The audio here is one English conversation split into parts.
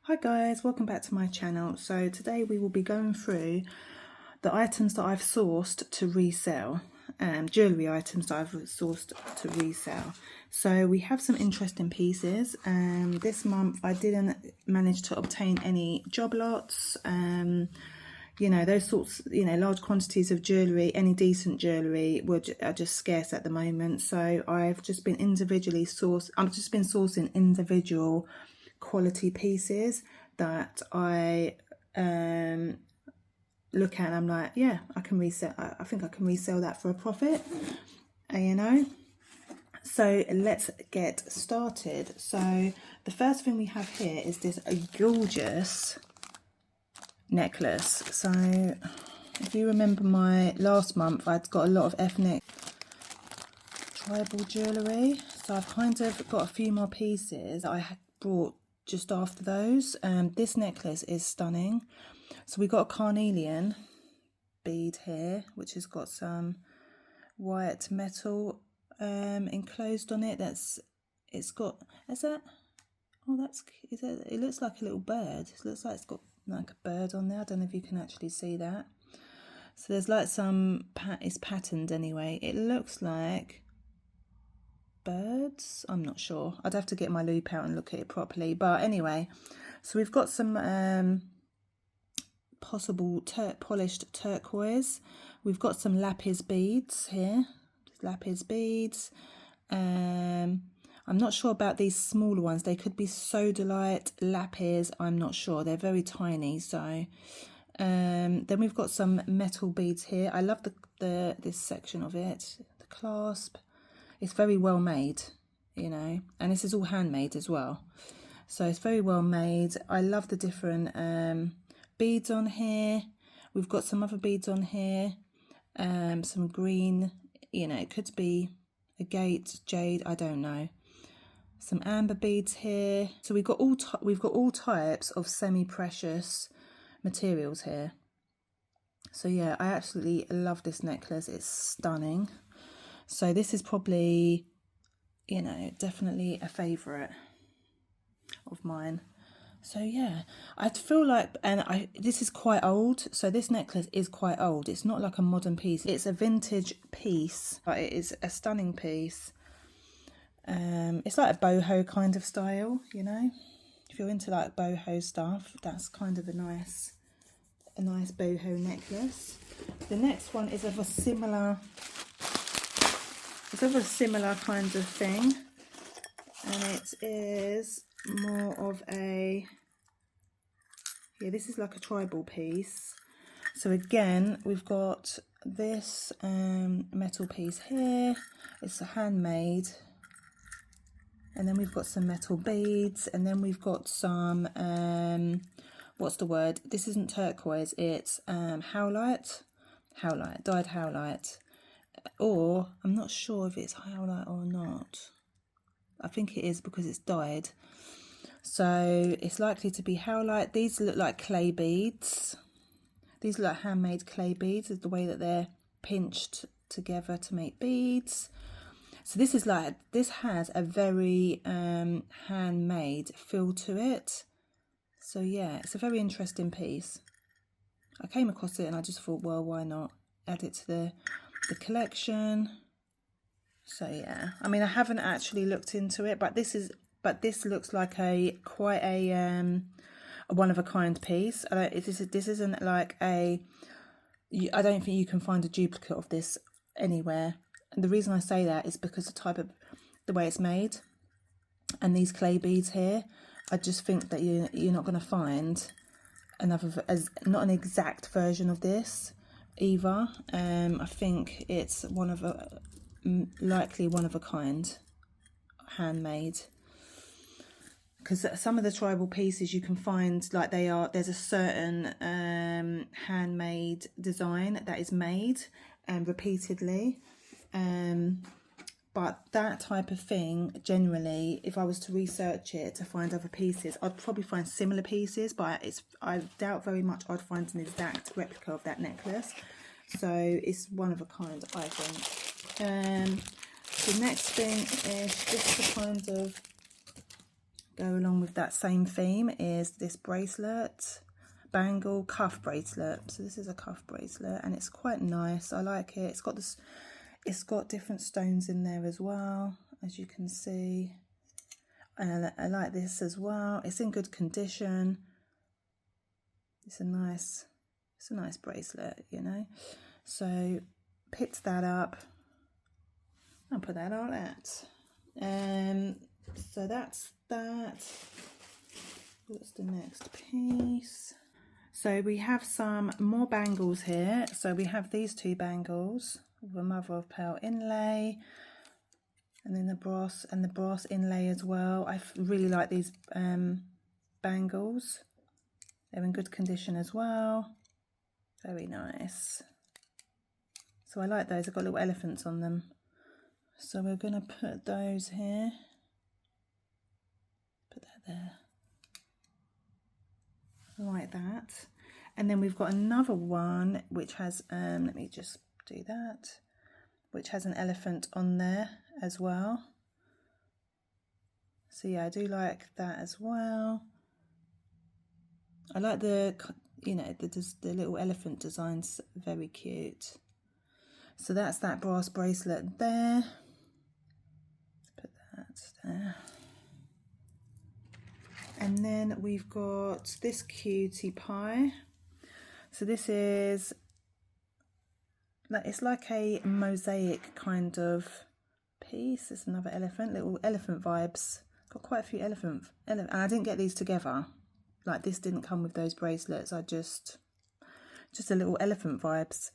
Hi guys, welcome back to my channel. So today we will be going through the items that I've sourced to resell, jewellery items that I've sourced to resell. So we have some interesting pieces. This month I didn't manage to obtain any job lots, you know, those sorts, you know, large quantities of jewellery, any decent jewellery are just scarce at the moment. So I've just been sourcing individual quality pieces that I look at and I'm like, yeah, I can resell. I think I can resell that for a profit, you know. So let's get started. So the first thing we have here is this gorgeous necklace. So if you remember my last month, I'd got a lot of ethnic tribal jewellery. So I've kind of got a few more pieces I had brought just after those. This necklace is stunning. So we got a carnelian bead here, which has got some white metal enclosed on it. It looks like a little bird. It looks like it's got like a bird on there. I don't know if you can actually see that. So there's like it's patterned anyway. It looks like birds. I'm not sure. I'd have to get my loupe out and look at it properly. But anyway, so we've got some possible polished turquoise. We've got some lapis beads here. Lapis beads. I'm not sure about these smaller ones. They could be sodalite, lapis. I'm not sure. They're very tiny. So then we've got some metal beads here. I love this section of it. The clasp. It's very well made, you know, and this is all handmade as well. So it's very well made. I love the different beads on here. We've got some other beads on here, some green, you know, it could be agate, jade, I don't know. Some amber beads here. So we've got all types of semi-precious materials here. So yeah, I absolutely love this necklace. It's stunning. So this is probably, you know, definitely a favourite of mine. So yeah, I feel like, this is quite old. So this necklace is quite old. It's not like a modern piece. It's a vintage piece, but it is a stunning piece. It's like a boho kind of style, you know. If you're into like boho stuff, that's kind of a nice boho necklace. The next one is of a similar kind of thing, and it is more of a, yeah, this is like a tribal piece. So again, we've got this metal piece here. It's a handmade, and then we've got some metal beads, and then we've got some what's the word? This isn't turquoise. It's howlite, dyed howlite. Or I'm not sure if it's howlite or not. I think it is because it's dyed. So it's likely to be howlite. These look like clay beads. These look like handmade clay beads, is the way that they're pinched together to make beads. So this has a very handmade feel to it. So yeah, it's a very interesting piece. I came across it and I just thought, well, why not add it to the collection. So yeah, I mean, I haven't actually looked into it, but this looks like quite a one of a kind piece. This isn't like I don't think you can find a duplicate of this anywhere. And the reason I say that is because the way it's made, and these clay beads here, I just think that you're not going to find not an exact version of this either. I think it's likely one of a kind, handmade, because some of the tribal pieces you can find like there's a certain handmade design that is made repeatedly, but that type of thing, generally, if I was to research it to find other pieces, I'd probably find similar pieces, but I doubt very much I'd find an exact replica of that necklace. So it's one of a kind, I think. The next thing is just to kind of go along with that same theme is this bracelet, bangle cuff bracelet. So this is a cuff bracelet and it's quite nice. I like it. It's got this, it's got different stones in there as well, as you can see. And I like this as well. It's in good condition. It's a nice bracelet, you know. So picked that up. I'll put that on that. So that's that. What's the next piece? So we have some more bangles here. So we have these two bangles with a mother of pearl inlay, and then the brass inlay as well. I really like these bangles. They're in good condition as well. Very nice. So I like those. I've got little elephants on them. So we're going to put those here. Put that there. Like that. And then we've got another one which has, let me just do that, which has an elephant on there as well. So yeah, I do like that as well. I like the, you know, the little elephant designs, very cute. So that's that brass bracelet there. Let's put that there. And then we've got this cutie pie. So this is, it's like a mosaic kind of piece. It's another elephant, little elephant vibes. Got quite a few elephant, and I didn't get these together. Like this didn't come with those bracelets. I just a little elephant vibes.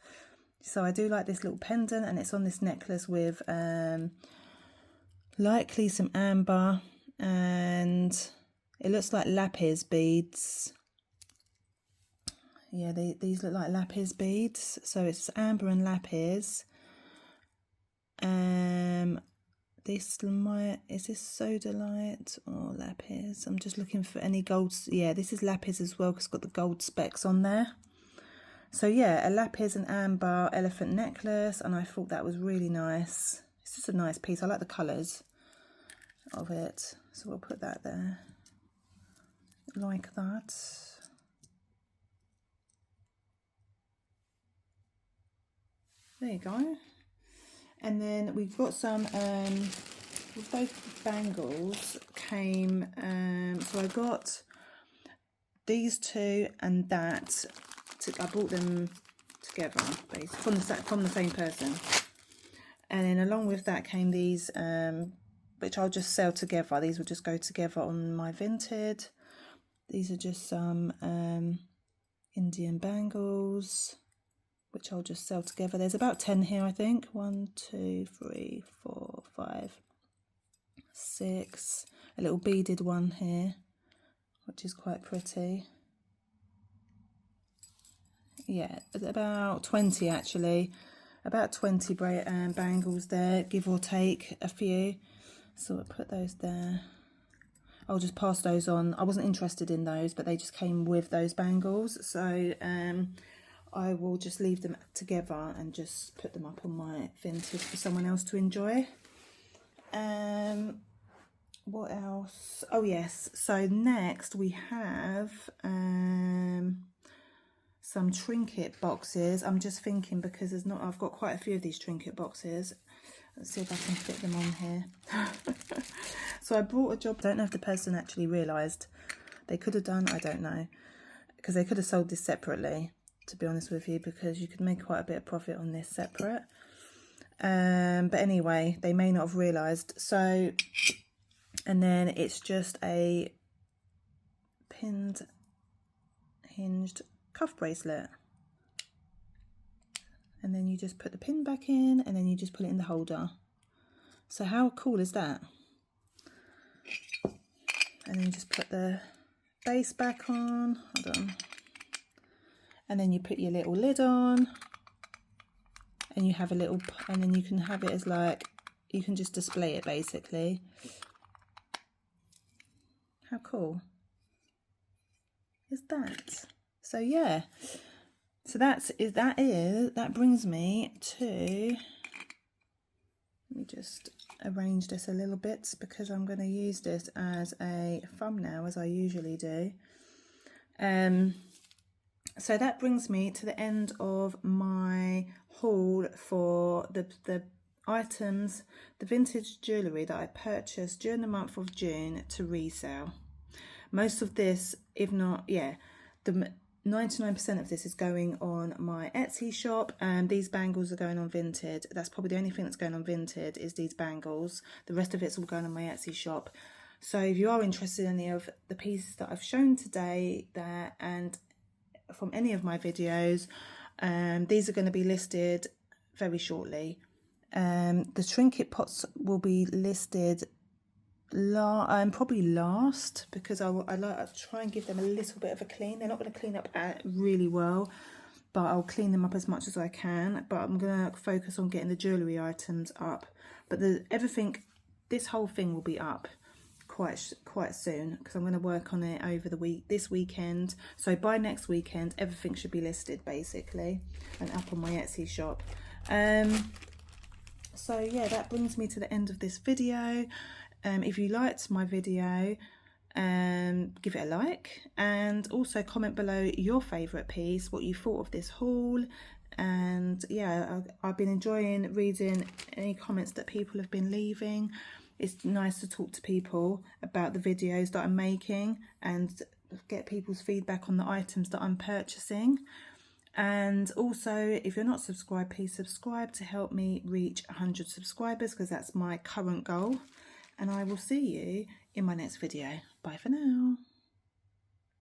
So I do like this little pendant, and it's on this necklace with likely some amber, and it looks like lapis beads. Yeah, these look like lapis beads. So it's amber and lapis. Is this sodalite or lapis? I'm just looking for any gold. Yeah, this is lapis as well because it's got the gold specks on there. So yeah, a lapis and amber elephant necklace, and I thought that was really nice. It's just a nice piece. I like the colours of it. So we'll put that there. Like that. There you go. And then we've got some, both bangles came, so I got these two and that, I bought them together, basically, from the same person. And then along with that came these, which I'll just sell together. These will just go together on my Vinted. These are just some Indian bangles, which I'll just sell together. There's about 10 here, I think. 1, 2, 3, 4, 5, 6. A little beaded one here, which is quite pretty. Yeah, about 20 actually. About 20 bangles there, give or take a few. So I'll put those there. I'll just pass those on. I wasn't interested in those, but they just came with those bangles. So I will just leave them together and just put them up on my Vinted for someone else to enjoy. What else? Oh yes, so next we have some trinket boxes. I'm just thinking because I've got quite a few of these trinket boxes. Let's see if I can fit them on here. So I brought a job. I don't know if the person actually realised. They could have done, I don't know, because they could have sold this separately, to be honest with you, because you could make quite a bit of profit on this separate. But anyway, they may not have realised. So, and then it's just a pinned, hinged cuff bracelet. And then you just put the pin back in, and then you just put it in the holder. So how cool is that? And then you just put the base back on. Hold on. And then you put your little lid on, and you have a little, and then you can have it as like, you can just display it basically. How cool is that? So yeah, so that brings me to, let me just arrange this a little bit because I'm going to use this as a thumbnail, as I usually do. So that brings me to the end of my haul for the items, the vintage jewellery that I purchased during the month of June to resell. Most of this, if not, yeah, the 99% of this is going on my Etsy shop, and these bangles are going on Vinted. That's probably the only thing that's going on Vinted is these bangles. The rest of it's all going on my Etsy shop. So if you are interested in any of the pieces that I've shown today and from any of my videos, these are going to be listed very shortly. The trinket pots will be listed probably last, because I like to try and give them a little bit of a clean. They're not going to clean up really well, but I'll clean them up as much as I can. But I'm going to focus on getting the jewellery items up. But this whole thing will be up quite soon, because I'm going to work on it over this weekend. So by next weekend, everything should be listed basically and up on my Etsy shop. So yeah, that brings me to the end of this video. If you liked my video, give it a like, and also comment below your favourite piece, what you thought of this haul. And yeah, I've been enjoying reading any comments that people have been leaving. It's nice to talk to people about the videos that I'm making and get people's feedback on the items that I'm purchasing. And also, if you're not subscribed, please subscribe to help me reach 100 subscribers, because that's my current goal. And I will see you in my next video. Bye for now.